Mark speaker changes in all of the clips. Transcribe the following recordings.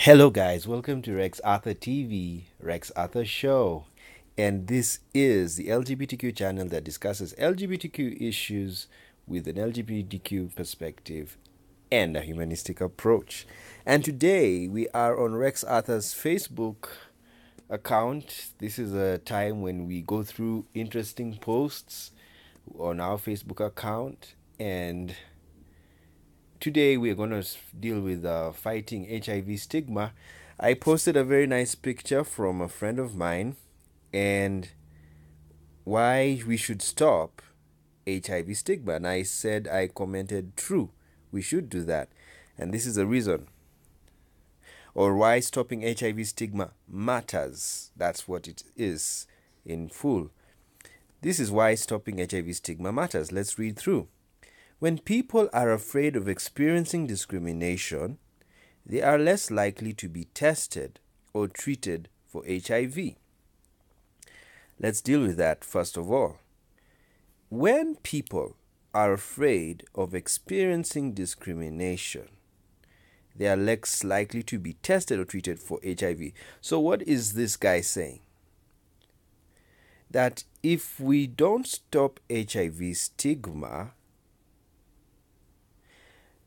Speaker 1: Hello, guys. Welcome to Rex Arthur TV, Rex Arthur Show. And this is the LGBTQ channel that discusses LGBTQ issues with an LGBTQ perspective and a humanistic approach. And today we are on Rex Arthur's Facebook account. This is a time when we go through interesting posts on our Facebook account. And today we're going to deal with fighting HIV stigma. I posted a very nice picture from a friend of mine and why we should stop HIV stigma. And I commented, true, we should do that. And this is the reason. Or why stopping HIV stigma matters. That's what it is in full. This is why stopping HIV stigma matters. Let's read through. When people are afraid of experiencing discrimination, they are less likely to be tested or treated for HIV. Let's deal with that first of all. When people are afraid of experiencing discrimination, they are less likely to be tested or treated for HIV. So what is this guy saying? That if we don't stop HIV stigma,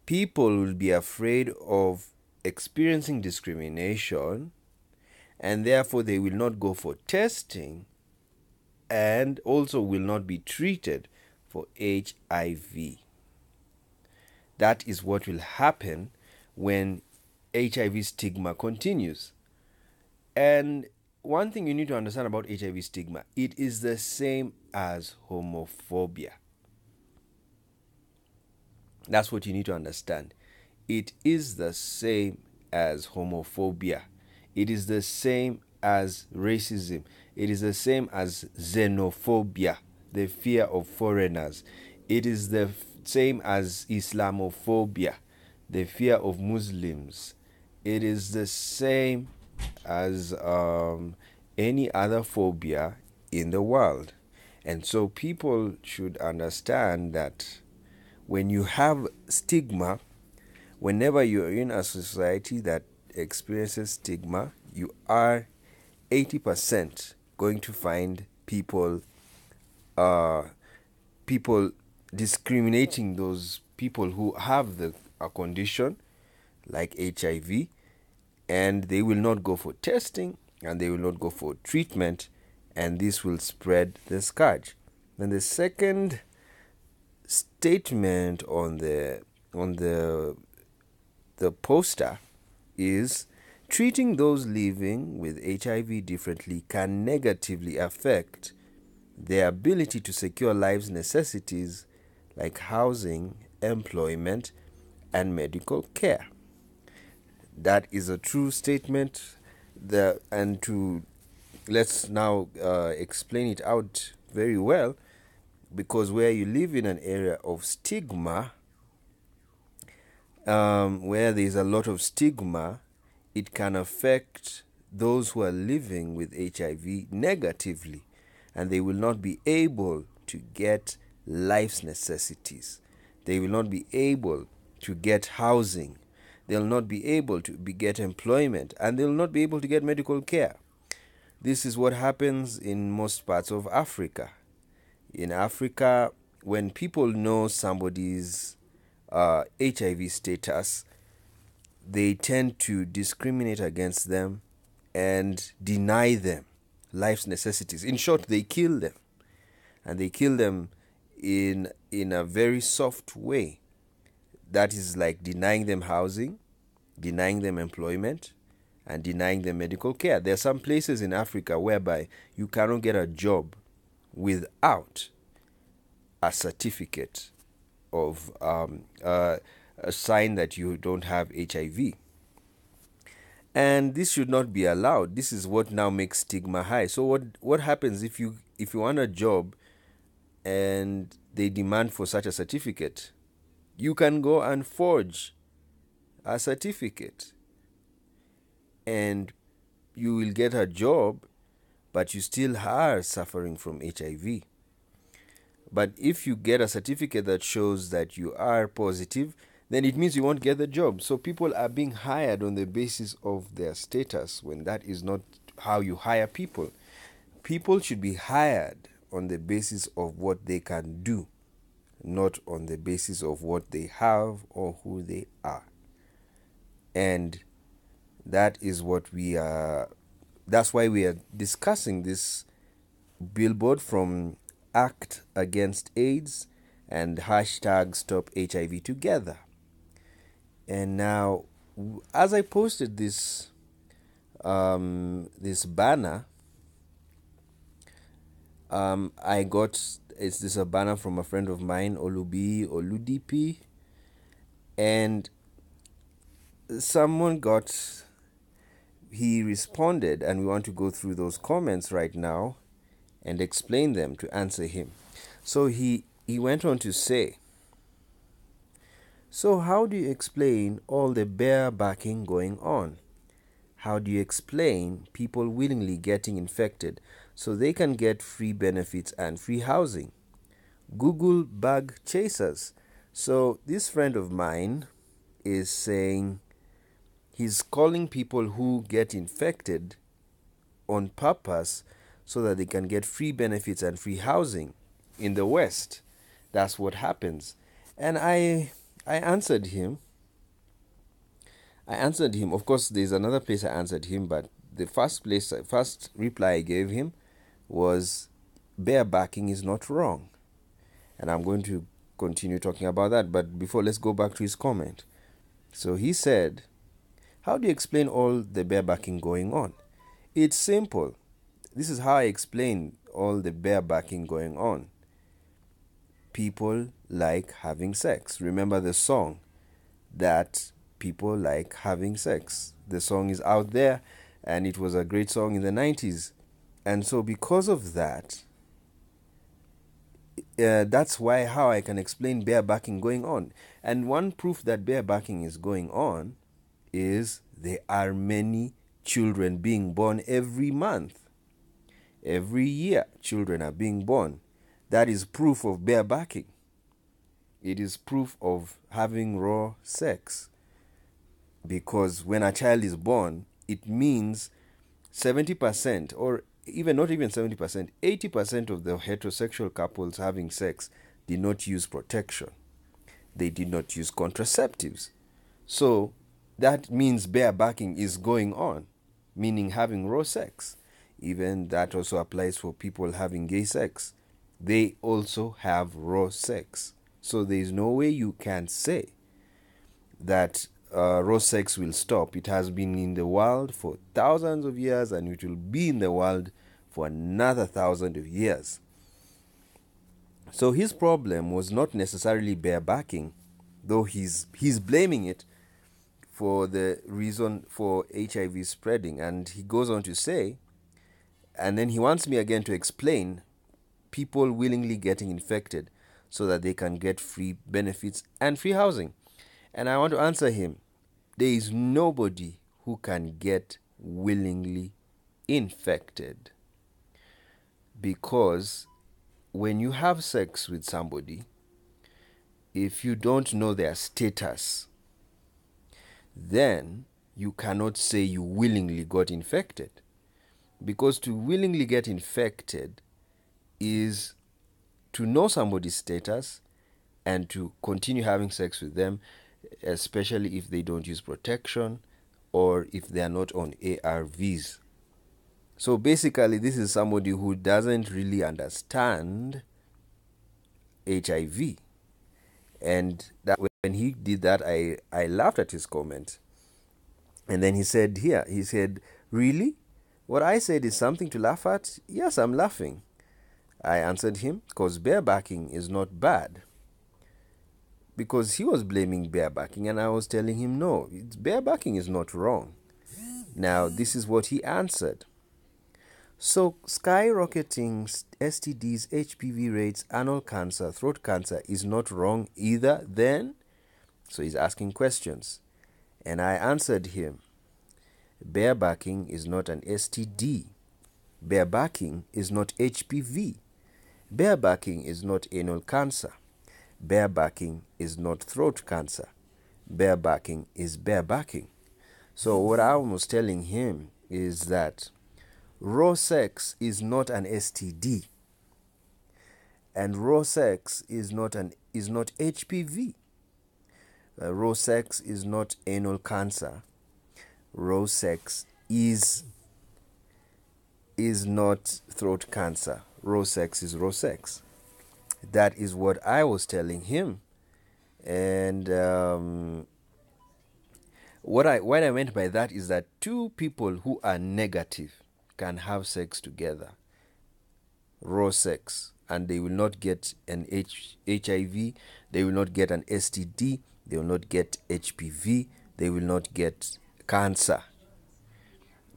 Speaker 1: people will be afraid of experiencing discrimination and therefore they will not go for testing and also will not be treated for HIV. That is what will happen when HIV stigma continues. And one thing you need to understand about HIV stigma, it is the same as homophobia. That's what you need to understand. It is the same as homophobia. It is the same as racism. It is the same as xenophobia, the fear of foreigners. It is the same as Islamophobia, the fear of Muslims. It is the same as any other phobia in the world. And so people should understand that when you have stigma, whenever you're in a society that experiences stigma, you are 80% going to find people discriminating those people who have a condition like HIV, and they will not go for testing and they will not go for treatment, and this will spread the scourge. Then the second statement on the poster is treating those living with HIV differently can negatively affect their ability to secure life's necessities like housing, employment, and medical care. That is a true statement. Let's now explain it out very well. Because where you live in an area of stigma, where there is a lot of stigma, it can affect those who are living with HIV negatively, and they will not be able to get life's necessities. They will not be able to get housing. They'll not be able to get employment, and they'll not be able to get medical care. This is what happens in most parts of Africa. In Africa, when people know somebody's HIV status, they tend to discriminate against them and deny them life's necessities. In short, they kill them. And they kill them in a very soft way. That is like denying them housing, denying them employment, and denying them medical care. There are some places in Africa whereby you cannot get a job without a certificate of a sign that you don't have HIV. And this should not be allowed. This is what now makes stigma high. So what happens if you want a job and they demand for such a certificate? You can go and forge a certificate and you will get a job, but you still are suffering from HIV. But if you get a certificate that shows that you are positive, then it means you won't get the job. So people are being hired on the basis of their status when that is not how you hire people. People should be hired on the basis of what they can do, not on the basis of what they have or who they are. And that is what we are, that's why we are discussing this billboard from Act Against AIDS and hashtag Stop HIV Together. And now, as I posted this this banner, I got, it's this a banner from a friend of mine, Oludipi, and someone got, he responded, and we want to go through those comments right now and explain them to answer him. So he went on to say, so how do you explain all the bear backing going on? How do you explain people willingly getting infected so they can get free benefits and free housing? Google bug chasers. So this friend of mine is saying he's calling people who get infected on purpose so that they can get free benefits and free housing in the West. That's what happens. And I answered him. Of course, there's another place I answered him, but the first reply I gave him was bear backing is not wrong. And I'm going to continue talking about that. But before, let's go back to his comment. So he said, how do you explain all the bear backing going on? It's simple. This is how I explain all the bear backing going on. People like having sex. Remember the song that people like having sex. The song is out there, and it was a great song in the 90s. And so because of that, that's why how I can explain bear backing going on. And one proof that bear backing is going on is there are many children being born every month. Every year, children are being born. That is proof of bear backing. It is proof of having raw sex. Because when a child is born, it means 70%, or even not even 70%, 80% of the heterosexual couples having sex did not use protection. They did not use contraceptives. So that means bear backing is going on, meaning having raw sex. Even that also applies for people having gay sex. They also have raw sex. So there is no way you can say that raw sex will stop. It has been in the world for thousands of years, and it will be in the world for another 1,000 of years. So his problem was not necessarily bear backing, though he's blaming it for the reason for HIV spreading. And he goes on to say, and then he wants me again to explain people willingly getting infected so that they can get free benefits and free housing. And I want to answer him. There is nobody who can get willingly infected. Because when you have sex with somebody, if you don't know their status, then you cannot say you willingly got infected. Because to willingly get infected is to know somebody's status and to continue having sex with them, especially if they don't use protection or if they are not on ARVs. So basically, this is somebody who doesn't really understand HIV. And that when he did that, I laughed at his comment. And then he said, really? What I said is something to laugh at? Yes, I'm laughing. I answered him, because bear backing is not bad. Because he was blaming bear backing, and I was telling him, no, bear backing is not wrong. Now, this is what he answered. So, skyrocketing STDs, HPV rates, anal cancer, throat cancer is not wrong either then? So he's asking questions. And I answered him, bear backing is not an STD. Bear backing is not HPV. Bear backing is not anal cancer. Bear backing is not throat cancer. barebacking is barebacking. So what I was telling him is that raw sex is not an STD, and raw sex is not HPV. Raw sex is not anal cancer. Raw sex is not throat cancer. Raw sex is raw sex. That is what I was telling him. And what I meant by that is that two people who are negative can have sex together, raw sex, and they will not get an HIV, they will not get an STD, they will not get HPV, they will not get cancer.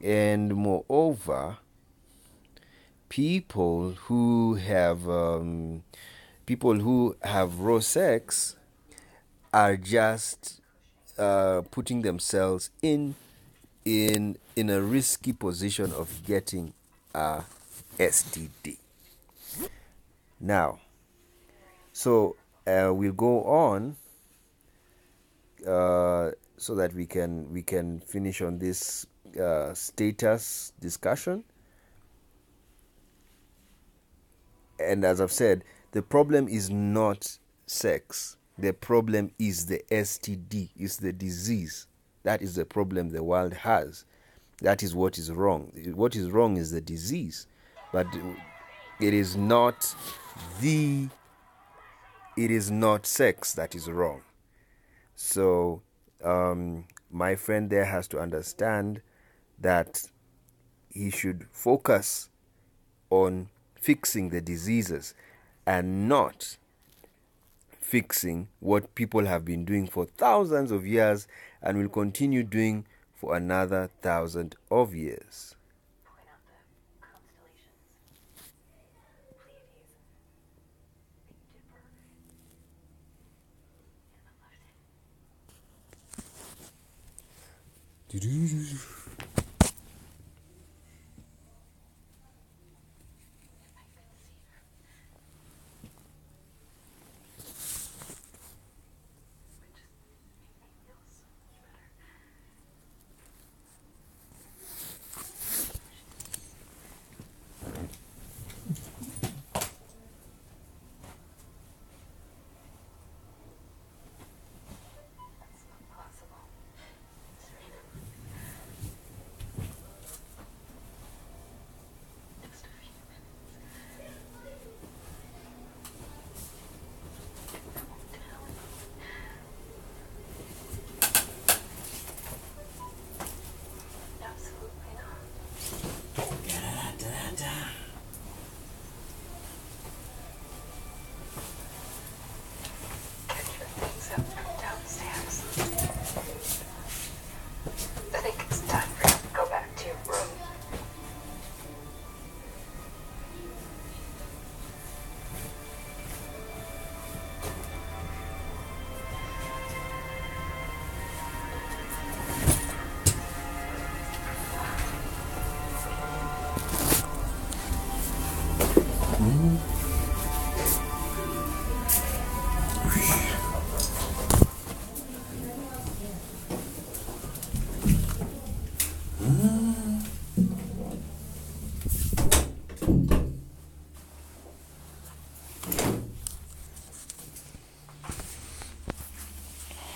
Speaker 1: And moreover, people who have raw sex are just putting themselves in a risky position of getting a STD. Now, so we'll go on so that we can finish on this status discussion. And as I've said, the problem is not sex. The problem is the STD, is the disease. That is the problem the world has. That is what is wrong. What is wrong is the disease. But it is not sex that is wrong. So my friend there has to understand that he should focus on fixing the diseases and not fixing what people have been doing for thousands of years and will continue doing for another 1,000 of years.